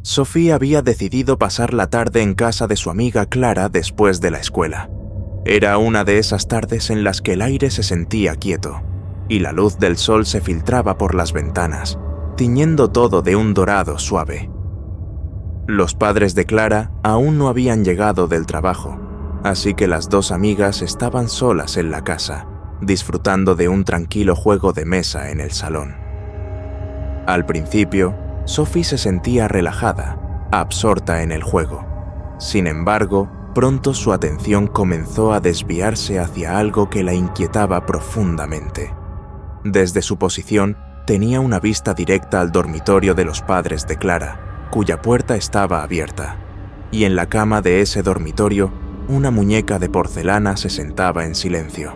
Sophie había decidido pasar la tarde en casa de su amiga Clara después de la escuela. Era una de esas tardes en las que el aire se sentía quieto y la luz del sol se filtraba por las ventanas, tiñendo todo de un dorado suave. Los padres de Clara aún no habían llegado del trabajo, así que las dos amigas estaban solas en la casa, disfrutando de un tranquilo juego de mesa en el salón. Al principio, Sophie se sentía relajada, absorta en el juego. Sin embargo, pronto su atención comenzó a desviarse hacia algo que la inquietaba profundamente. Desde su posición, tenía una vista directa al dormitorio de los padres de Clara, cuya puerta estaba abierta, y en la cama de ese dormitorio, una muñeca de porcelana se sentaba en silencio.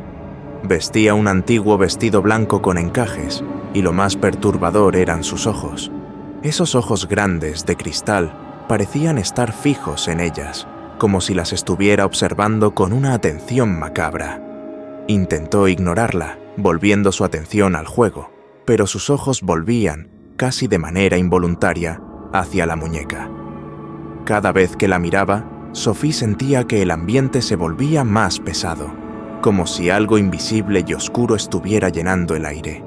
Vestía un antiguo vestido blanco con encajes, y lo más perturbador eran sus ojos. Esos ojos grandes de cristal parecían estar fijos en ellas, como si las estuviera observando con una atención macabra. Intentó ignorarla, volviendo su atención al juego, pero sus ojos volvían, casi de manera involuntaria, hacia la muñeca. Cada vez que la miraba, Sophie sentía que el ambiente se volvía más pesado, como si algo invisible y oscuro estuviera llenando el aire.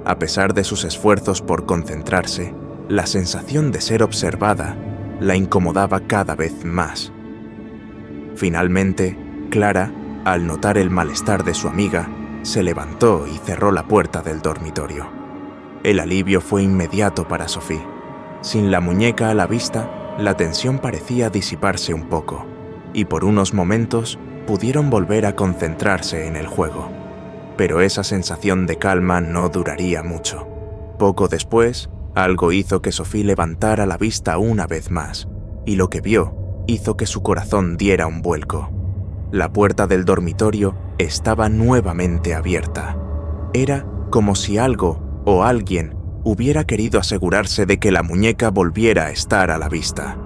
A pesar de sus esfuerzos por concentrarse, la sensación de ser observada la incomodaba cada vez más. Finalmente, Clara, al notar el malestar de su amiga, se levantó y cerró la puerta del dormitorio. El alivio fue inmediato para Sophie. Sin la muñeca a la vista, la tensión parecía disiparse un poco, y por unos momentos pudieron volver a concentrarse en el juego. Pero esa sensación de calma no duraría mucho. Poco después, algo hizo que Sophie levantara la vista una vez más, y lo que vio hizo que su corazón diera un vuelco. La puerta del dormitorio estaba nuevamente abierta. Era como si algo o alguien hubiera querido asegurarse de que la muñeca volviera a estar a la vista.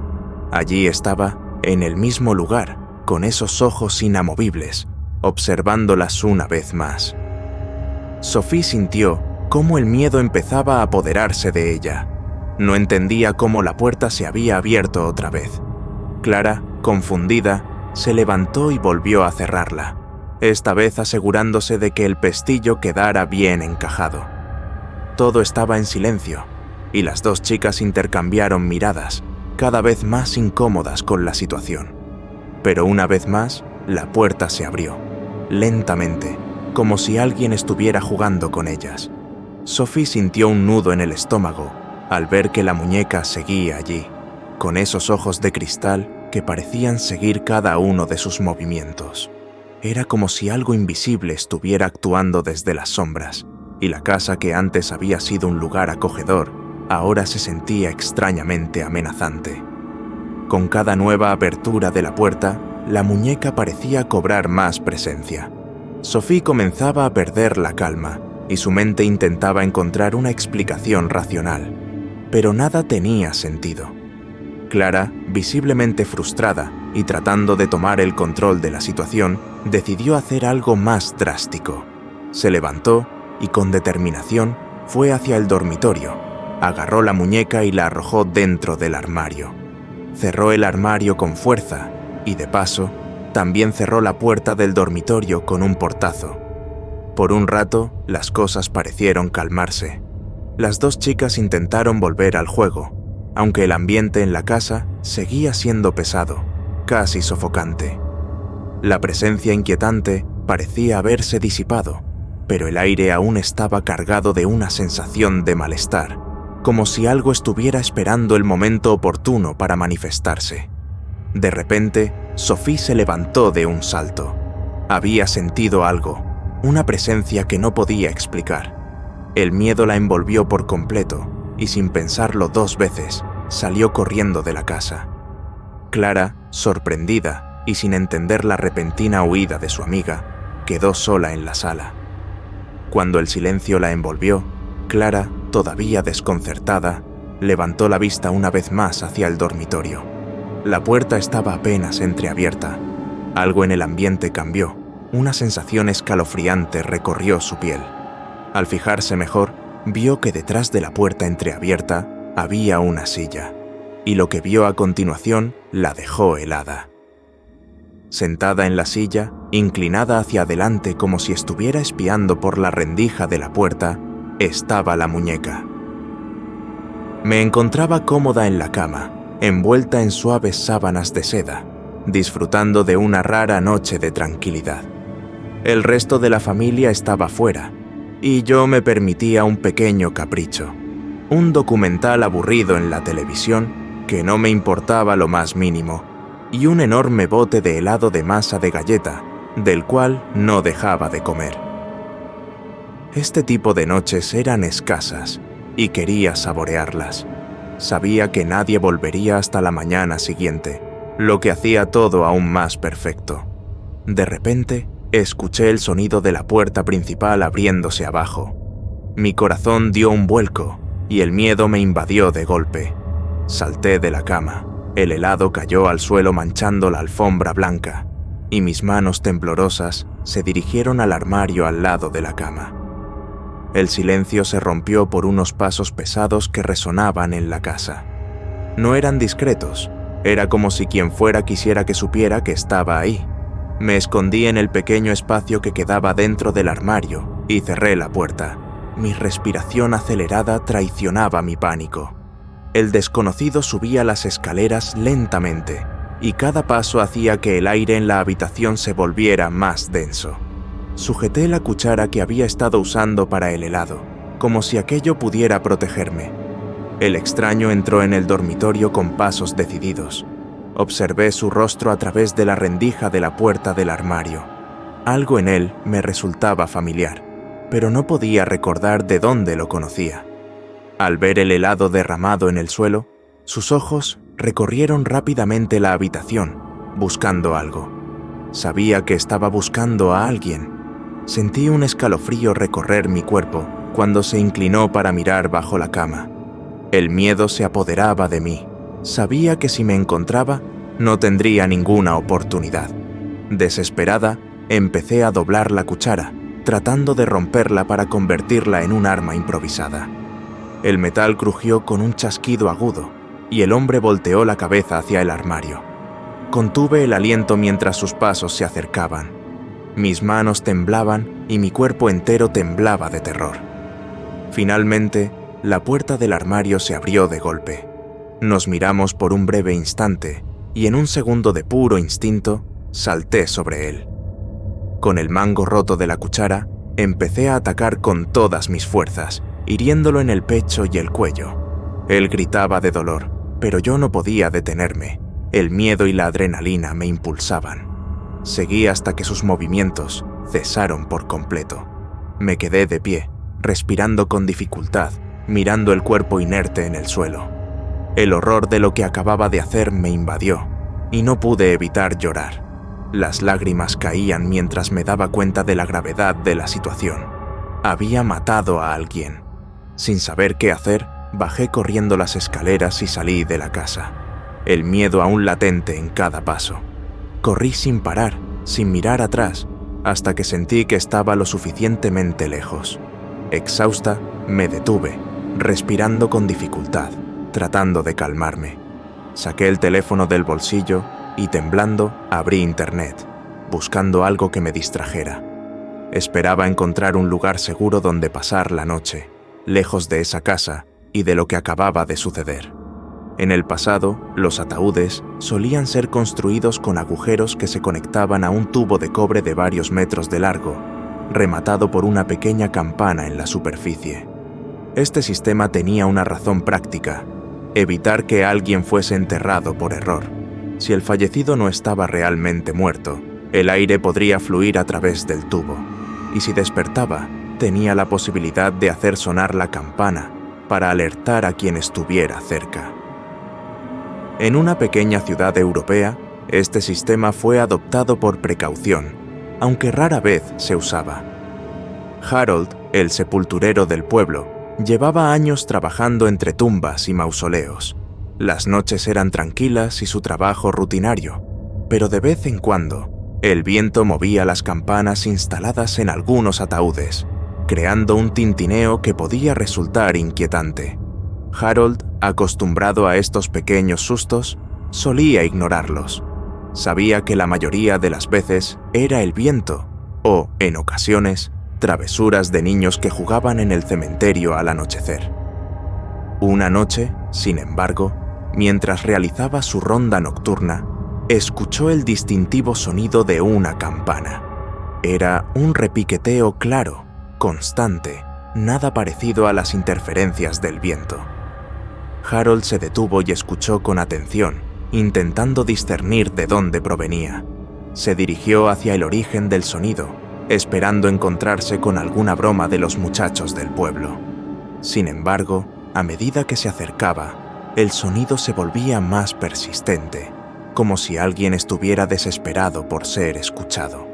Allí estaba, en el mismo lugar, con esos ojos inamovibles, observándolas una vez más. Sophie sintió cómo el miedo empezaba a apoderarse de ella. No entendía cómo la puerta se había abierto otra vez. Clara, confundida, se levantó y volvió a cerrarla, esta vez asegurándose de que el pestillo quedara bien encajado. Todo estaba en silencio, y las dos chicas intercambiaron miradas, cada vez más incómodas con la situación. Pero una vez más, la puerta se abrió, lentamente, como si alguien estuviera jugando con ellas. Sophie sintió un nudo en el estómago al ver que la muñeca seguía allí, con esos ojos de cristal que parecían seguir cada uno de sus movimientos. Era como si algo invisible estuviera actuando desde las sombras, y la casa que antes había sido un lugar acogedor, ahora se sentía extrañamente amenazante. Con cada nueva apertura de la puerta, la muñeca parecía cobrar más presencia. Sophie comenzaba a perder la calma, y su mente intentaba encontrar una explicación racional, pero nada tenía sentido. Clara, visiblemente frustrada y tratando de tomar el control de la situación, decidió hacer algo más drástico. Se levantó y con determinación fue hacia el dormitorio, agarró la muñeca y la arrojó dentro del armario. Cerró el armario con fuerza y, de paso, también cerró la puerta del dormitorio con un portazo. Por un rato, las cosas parecieron calmarse. Las dos chicas intentaron volver al juego, aunque el ambiente en la casa seguía siendo pesado, casi sofocante. La presencia inquietante parecía haberse disipado, pero el aire aún estaba cargado de una sensación de malestar, como si algo estuviera esperando el momento oportuno para manifestarse. De repente, Sophie se levantó de un salto. Había sentido algo, una presencia que no podía explicar. El miedo la envolvió por completo y, sin pensarlo dos veces, salió corriendo de la casa. Clara, sorprendida y sin entender la repentina huida de su amiga, quedó sola en la sala. Cuando el silencio la envolvió, Clara, todavía desconcertada, levantó la vista una vez más hacia el dormitorio. La puerta estaba apenas entreabierta. Algo en el ambiente cambió. Una sensación escalofriante recorrió su piel. Al fijarse mejor, vio que detrás de la puerta entreabierta había una silla, y lo que vio a continuación la dejó helada. Sentada en la silla, inclinada hacia adelante como si estuviera espiando por la rendija de la puerta, estaba la muñeca. Me encontraba cómoda en la cama, envuelta en suaves sábanas de seda, disfrutando de una rara noche de tranquilidad. El resto de la familia estaba fuera, y yo me permitía un pequeño capricho, un documental aburrido en la televisión que no me importaba lo más mínimo, y un enorme bote de helado de masa de galleta, del cual no dejaba de comer. Este tipo de noches eran escasas, y quería saborearlas. Sabía que nadie volvería hasta la mañana siguiente, lo que hacía todo aún más perfecto. De repente, escuché el sonido de la puerta principal abriéndose abajo. Mi corazón dio un vuelco, y el miedo me invadió de golpe. Salté de la cama. El helado cayó al suelo manchando la alfombra blanca, y mis manos temblorosas se dirigieron al armario al lado de la cama. El silencio se rompió por unos pasos pesados que resonaban en la casa. No eran discretos, era como si quien fuera quisiera que supiera que estaba ahí. Me escondí en el pequeño espacio que quedaba dentro del armario y cerré la puerta. Mi respiración acelerada traicionaba mi pánico. El desconocido subía las escaleras lentamente, y cada paso hacía que el aire en la habitación se volviera más denso. Sujeté la cuchara que había estado usando para el helado, como si aquello pudiera protegerme. El extraño entró en el dormitorio con pasos decididos. Observé su rostro a través de la rendija de la puerta del armario. Algo en él me resultaba familiar, pero no podía recordar de dónde lo conocía. Al ver el helado derramado en el suelo, sus ojos recorrieron rápidamente la habitación, buscando algo. Sabía que estaba buscando a alguien. Sentí un escalofrío recorrer mi cuerpo cuando se inclinó para mirar bajo la cama. El miedo se apoderaba de mí. Sabía que si me encontraba, no tendría ninguna oportunidad. Desesperada, empecé a doblar la cuchara, tratando de romperla para convertirla en un arma improvisada. El metal crujió con un chasquido agudo, y el hombre volteó la cabeza hacia el armario. Contuve el aliento mientras sus pasos se acercaban. Mis manos temblaban y mi cuerpo entero temblaba de terror. Finalmente, la puerta del armario se abrió de golpe. Nos miramos por un breve instante, y en un segundo de puro instinto, salté sobre él. Con el mango roto de la cuchara, empecé a atacar con todas mis fuerzas, hiriéndolo en el pecho y el cuello. Él gritaba de dolor, pero yo no podía detenerme. El miedo y la adrenalina me impulsaban. Seguí hasta que sus movimientos cesaron por completo. Me quedé de pie, respirando con dificultad, mirando el cuerpo inerte en el suelo. El horror de lo que acababa de hacer me invadió, y no pude evitar llorar. Las lágrimas caían mientras me daba cuenta de la gravedad de la situación. Había matado a alguien. Sin saber qué hacer, bajé corriendo las escaleras y salí de la casa, el miedo aún latente en cada paso. Corrí sin parar, sin mirar atrás, hasta que sentí que estaba lo suficientemente lejos. Exhausta, me detuve, respirando con dificultad, tratando de calmarme. Saqué el teléfono del bolsillo y, temblando, abrí internet, buscando algo que me distrajera. Esperaba encontrar un lugar seguro donde pasar la noche, lejos de esa casa y de lo que acababa de suceder. En el pasado, los ataúdes solían ser construidos con agujeros que se conectaban a un tubo de cobre de varios metros de largo, rematado por una pequeña campana en la superficie. Este sistema tenía una razón práctica: evitar que alguien fuese enterrado por error. Si el fallecido no estaba realmente muerto, el aire podría fluir a través del tubo, y si despertaba, tenía la posibilidad de hacer sonar la campana para alertar a quien estuviera cerca. En una pequeña ciudad europea, este sistema fue adoptado por precaución, aunque rara vez se usaba. Harold, el sepulturero del pueblo, llevaba años trabajando entre tumbas y mausoleos. Las noches eran tranquilas y su trabajo rutinario, pero de vez en cuando, el viento movía las campanas instaladas en algunos ataúdes, creando un tintineo que podía resultar inquietante. Harold Acostumbrado a estos pequeños sustos, solía ignorarlos. Sabía que la mayoría de las veces era el viento o, en ocasiones, travesuras de niños que jugaban en el cementerio al anochecer. Una noche, sin embargo, mientras realizaba su ronda nocturna, escuchó el distintivo sonido de una campana. Era un repiqueteo claro, constante, nada parecido a las interferencias del viento. Harold se detuvo y escuchó con atención, intentando discernir de dónde provenía. Se dirigió hacia el origen del sonido, esperando encontrarse con alguna broma de los muchachos del pueblo. Sin embargo, a medida que se acercaba, el sonido se volvía más persistente, como si alguien estuviera desesperado por ser escuchado.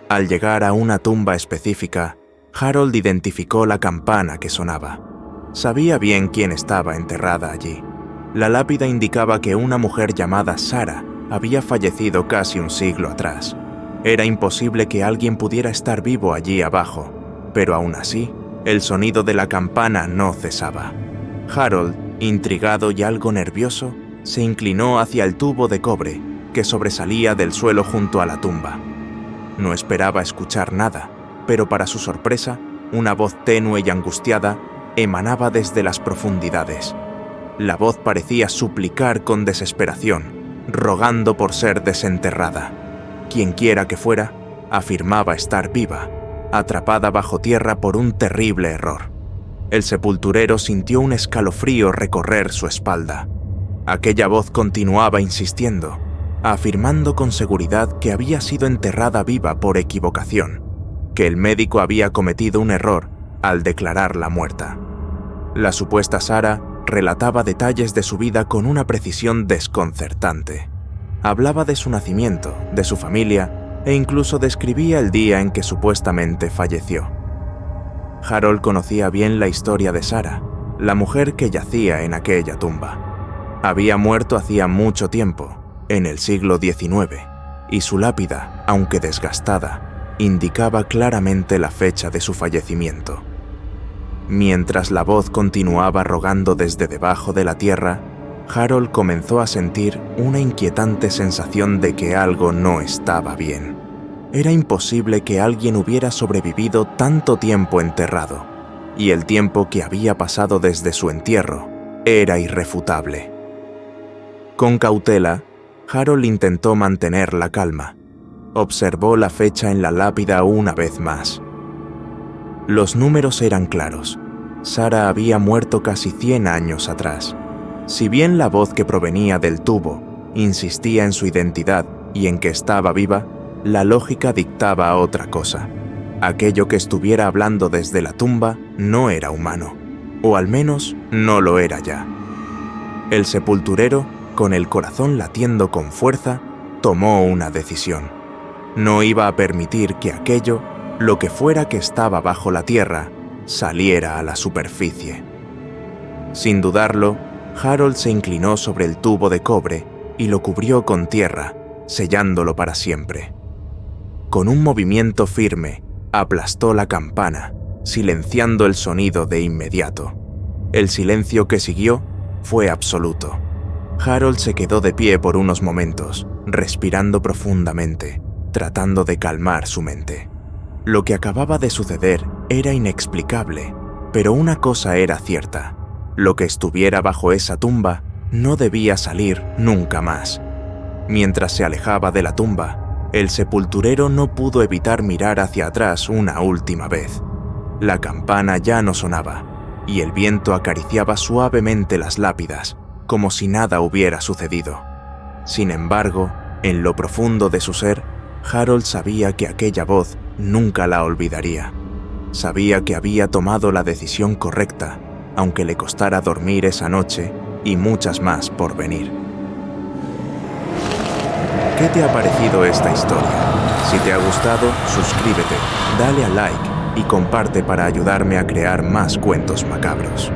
Al llegar a una tumba específica, Harold identificó la campana que sonaba. Sabía bien quién estaba enterrada allí. La lápida indicaba que una mujer llamada Sarah había fallecido casi un siglo atrás. Era imposible que alguien pudiera estar vivo allí abajo, pero aún así, el sonido de la campana no cesaba. Harold, intrigado y algo nervioso, se inclinó hacia el tubo de cobre que sobresalía del suelo junto a la tumba. No esperaba escuchar nada, pero para su sorpresa, una voz tenue y angustiada emanaba desde las profundidades. La voz parecía suplicar con desesperación, rogando por ser desenterrada. Quienquiera que fuera, afirmaba estar viva, atrapada bajo tierra por un terrible error. El sepulturero sintió un escalofrío recorrer su espalda. Aquella voz continuaba insistiendo, afirmando con seguridad que había sido enterrada viva por equivocación, que el médico había cometido un error al declararla muerta. La supuesta Sarah relataba detalles de su vida con una precisión desconcertante. Hablaba de su nacimiento, de su familia e incluso describía el día en que supuestamente falleció. Harold conocía bien la historia de Sarah, la mujer que yacía en aquella tumba. Había muerto hacía mucho tiempo, en el siglo XIX, y su lápida, aunque desgastada, indicaba claramente la fecha de su fallecimiento. Mientras la voz continuaba rogando desde debajo de la tierra, Harold comenzó a sentir una inquietante sensación de que algo no estaba bien. Era imposible que alguien hubiera sobrevivido tanto tiempo enterrado, y el tiempo que había pasado desde su entierro era irrefutable. Con cautela, Harold intentó mantener la calma. Observó la fecha en la lápida una vez más. Los números eran claros. Sarah había muerto casi 100 años atrás. Si bien la voz que provenía del tubo insistía en su identidad y en que estaba viva, la lógica dictaba otra cosa. Aquello que estuviera hablando desde la tumba no era humano, o al menos no lo era ya. El sepulturero, con el corazón latiendo con fuerza, tomó una decisión. No iba a permitir que aquello, lo que fuera que estaba bajo la tierra, saliera a la superficie. Sin dudarlo, Harold se inclinó sobre el tubo de cobre y lo cubrió con tierra, sellándolo para siempre. Con un movimiento firme, aplastó la campana, silenciando el sonido de inmediato. El silencio que siguió fue absoluto. Harold se quedó de pie por unos momentos, respirando profundamente, tratando de calmar su mente. Lo que acababa de suceder era inexplicable, pero una cosa era cierta. Lo que estuviera bajo esa tumba no debía salir nunca más. Mientras se alejaba de la tumba, el sepulturero no pudo evitar mirar hacia atrás una última vez. La campana ya no sonaba, y el viento acariciaba suavemente las lápidas, como si nada hubiera sucedido. Sin embargo, en lo profundo de su ser, Harold sabía que aquella voz nunca la olvidaría. Sabía que había tomado la decisión correcta, aunque le costara dormir esa noche y muchas más por venir. ¿Qué te ha parecido esta historia? Si te ha gustado, suscríbete, dale a like y comparte para ayudarme a crear más cuentos macabros.